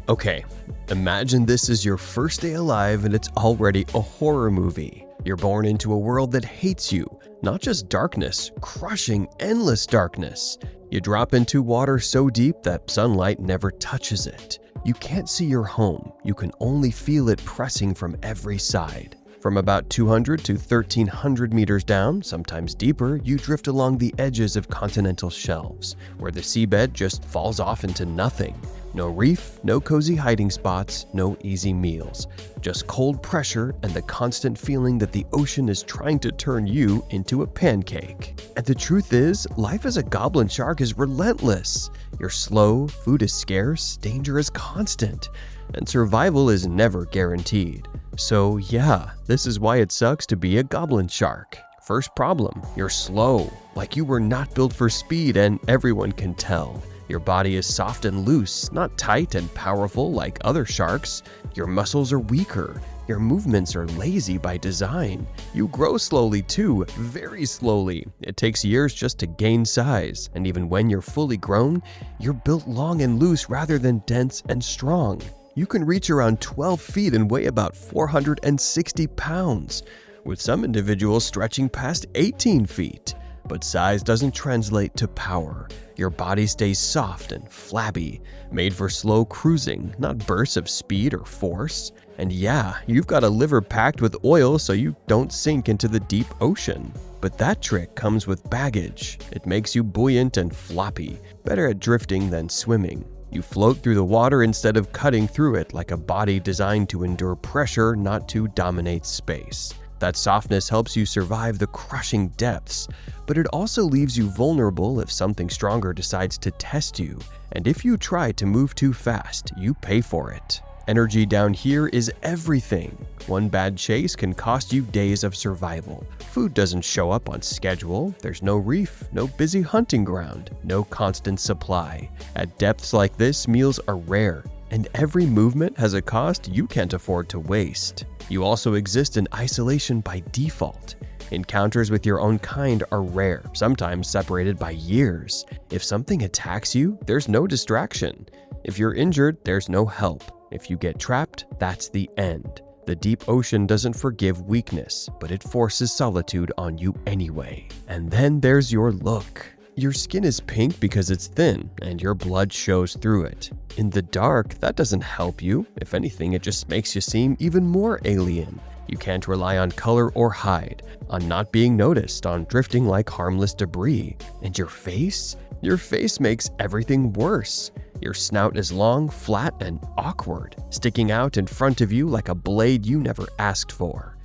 Okay, imagine this is your first day alive and it's already a horror movie. You're born into a world that hates you, not just darkness, crushing, endless darkness. You drop into water so deep that sunlight never touches it. You can't see your home, you can only feel it pressing from every side. From about 200 to 1,300 meters down, sometimes deeper, you drift along the edges of continental shelves, where the seabed just falls off into nothing. No reef, no cozy hiding spots, no easy meals. Just cold pressure and the constant feeling that the ocean is trying to turn you into a pancake. And the truth is, life as a goblin shark is relentless. You're slow, food is scarce, danger is constant, and survival is never guaranteed. So yeah, this is why it sucks to be a goblin shark. First problem, you're slow, like you were not built for speed, and everyone can tell. Your body is soft and loose, not tight and powerful like other sharks. Your muscles are weaker. Your movements are lazy by design. You grow slowly too, very slowly. It takes years just to gain size, and even when you're fully grown, you're built long and loose rather than dense and strong. You can reach around 12 feet and weigh about 460 pounds, with some individuals stretching past 18 feet. But size doesn't translate to power. Your body stays soft and flabby, made for slow cruising, not bursts of speed or force. And yeah, you've got a liver packed with oil so you don't sink into the deep ocean. But that trick comes with baggage. It makes you buoyant and floppy, better at drifting than swimming. You float through the water instead of cutting through it, like a body designed to endure pressure, not to dominate space. That softness helps you survive the crushing depths, but it also leaves you vulnerable if something stronger decides to test you. And if you try to move too fast, you pay for it. Energy down here is everything. One bad chase can cost you days of survival. Food doesn't show up on schedule. There's no reef, no busy hunting ground, no constant supply. At depths like this, meals are rare, and every movement has a cost you can't afford to waste. You also exist in isolation by default. Encounters with your own kind are rare, sometimes separated by years. If something attacks you, there's no distraction. If you're injured, there's no help. If you get trapped, that's the end. The deep ocean doesn't forgive weakness, but it forces solitude on you anyway. And then there's your look. Your skin is pink because it's thin, and your blood shows through it. In the dark, that doesn't help you. If anything, it just makes you seem even more alien. You can't rely on color or hide, on not being noticed, on drifting like harmless debris. And your face? Your face makes everything worse. Your snout is long, flat, and awkward, sticking out in front of you like a blade you never asked for.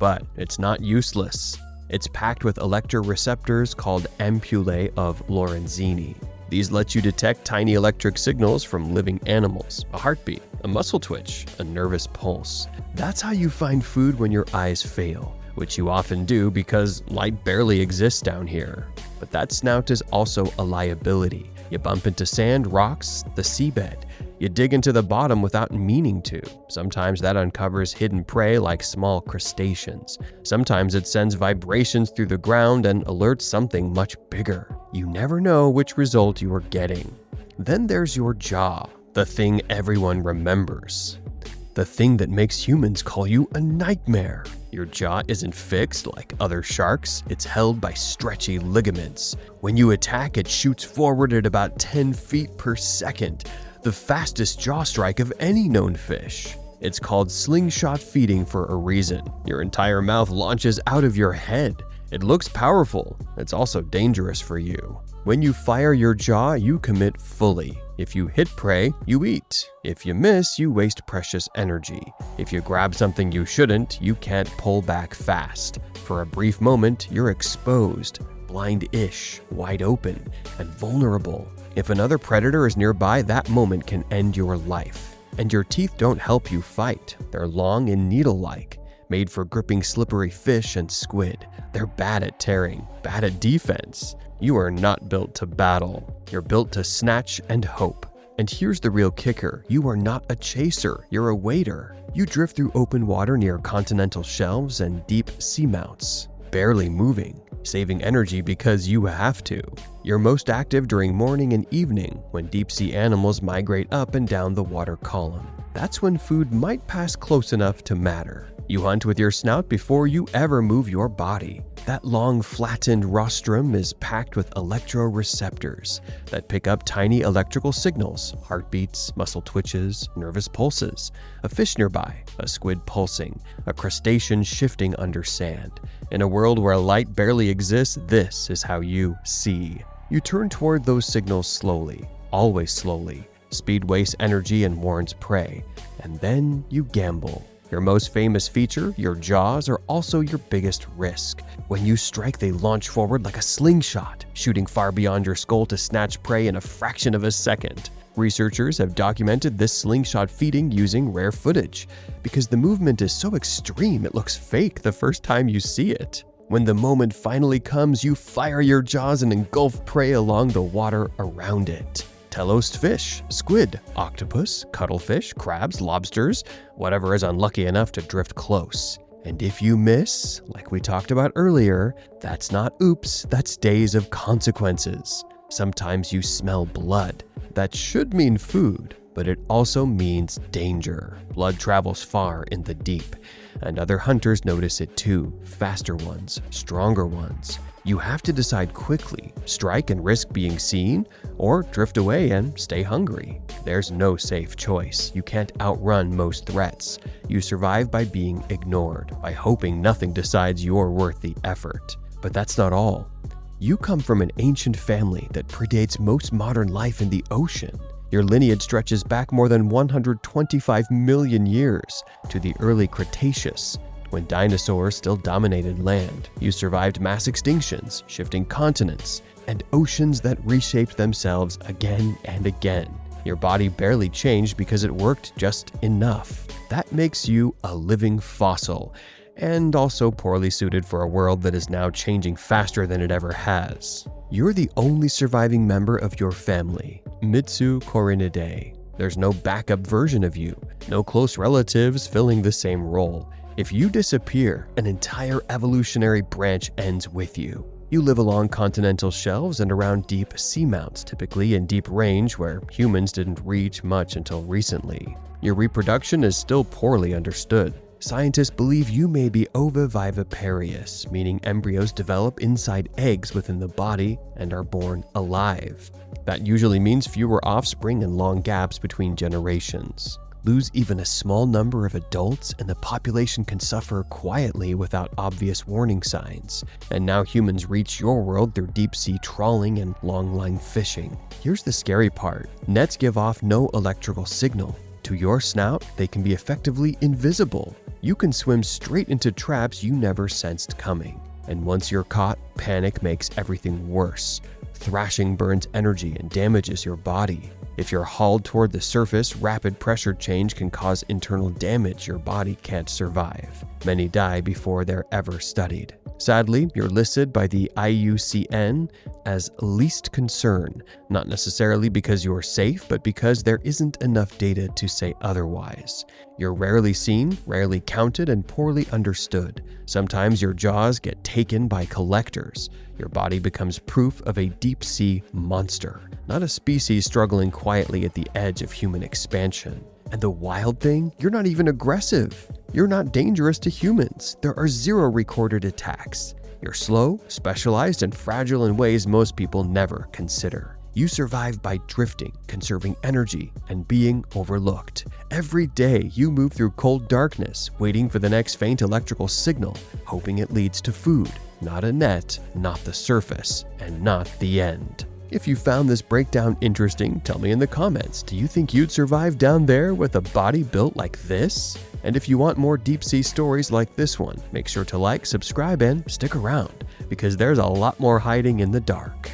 But it's not useless. It's packed with electroreceptors called ampullae of Lorenzini. These let you detect tiny electric signals from living animals, a heartbeat, a muscle twitch, a nervous pulse. That's how you find food when your eyes fail, which you often do because light barely exists down here. But that snout is also a liability. You bump into sand, rocks, the seabed. You dig into the bottom without meaning to. Sometimes that uncovers hidden prey like small crustaceans. Sometimes it sends vibrations through the ground and alerts something much bigger. You never know which result you are getting. Then there's your jaw, the thing everyone remembers. The thing that makes humans call you a nightmare. Your jaw isn't fixed like other sharks, it's held by stretchy ligaments. When you attack, it shoots forward at about 10 feet per second, the fastest jaw strike of any known fish. It's called slingshot feeding for a reason. Your entire mouth launches out of your head. It looks powerful, it's also dangerous for you. When you fire your jaw, you commit fully. If you hit prey, you eat. If you miss, you waste precious energy. If you grab something you shouldn't, you can't pull back fast. For a brief moment, you're exposed, blind-ish, wide open, and vulnerable. If another predator is nearby, that moment can end your life. And your teeth don't help you fight. They're long and needle-like, made for gripping slippery fish and squid. They're bad at tearing, bad at defense. You are not built to battle. You're built to snatch and hope. And here's the real kicker. You are not a chaser, you're a waiter. You drift through open water near continental shelves and deep seamounts. barely moving, saving energy because you have to. You're most active during morning and evening when deep-sea animals migrate up and down the water column. That's when food might pass close enough to matter. You hunt with your snout before you ever move your body. That long, flattened rostrum is packed with electroreceptors that pick up tiny electrical signals, heartbeats, muscle twitches, nervous pulses, a fish nearby, a squid pulsing, a crustacean shifting under sand. In a world where light barely exists, this is how you see. You turn toward those signals slowly, always slowly. Speed wastes energy and warns prey. And then you gamble. Your most famous feature, your jaws, are also your biggest risk. When you strike, they launch forward like a slingshot, shooting far beyond your skull to snatch prey in a fraction of a second. Researchers have documented this slingshot feeding using rare footage, because the movement is so extreme it looks fake the first time you see it. When the moment finally comes, you fire your jaws and engulf prey along the water around it. Telos fish, squid, octopus, cuttlefish, crabs, lobsters, whatever is unlucky enough to drift close. And if you miss, like we talked about earlier, that's not oops, that's days of consequences. Sometimes you smell blood. That should mean food, but it also means danger. Blood travels far in the deep, and other hunters notice it too, faster ones, stronger ones. You have to decide quickly, strike and risk being seen, or drift away and stay hungry. There's no safe choice. You can't outrun most threats. You survive by being ignored, by hoping nothing decides you're worth the effort. But that's not all. You come from an ancient family that predates most modern life in the ocean. Your lineage stretches back more than 125 million years to the early Cretaceous, when dinosaurs still dominated land. You survived mass extinctions, shifting continents, and oceans that reshaped themselves again and again. Your body barely changed because it worked just enough. That makes you a living fossil, and also poorly suited for a world that is now changing faster than it ever has. You're the only surviving member of your family, Mitsu Corinidae. There's no backup version of you, no close relatives filling the same role. If you disappear, an entire evolutionary branch ends with you. You live along continental shelves and around deep seamounts, typically in deep range where humans didn't reach much until recently. Your reproduction is still poorly understood. Scientists believe you may be oviviparous, meaning embryos develop inside eggs within the body and are born alive. That usually means fewer offspring and long gaps between generations. Lose even a small number of adults and the population can suffer quietly without obvious warning signs. And now humans reach your world through deep-sea trawling and long-line fishing. Here's the scary part. Nets give off no electrical signal. To your snout, they can be effectively invisible. You can swim straight into traps you never sensed coming. And once you're caught, panic makes everything worse. Thrashing burns energy and damages your body. If you're hauled toward the surface, rapid pressure change can cause internal damage your body can't survive. Many die before they're ever studied. Sadly, you're listed by the IUCN as least concern, not necessarily because you're safe, but because there isn't enough data to say otherwise. You're rarely seen, rarely counted, and poorly understood. Sometimes your jaws get taken by collectors. Your body becomes proof of a deep-sea monster, not a species struggling quietly at the edge of human expansion. And the wild thing, you're not even aggressive. You're not dangerous to humans. There are 0 recorded attacks. You're slow, specialized, and fragile in ways most people never consider. You survive by drifting, conserving energy, and being overlooked. Every day, you move through cold darkness, waiting for the next faint electrical signal, hoping it leads to food. Not a net, not the surface, and not the end. If you found this breakdown interesting, tell me in the comments. Do you think you'd survive down there with a body built like this? And if you want more deep-sea stories like this one, make sure to like, subscribe, and stick around, because there's a lot more hiding in the dark.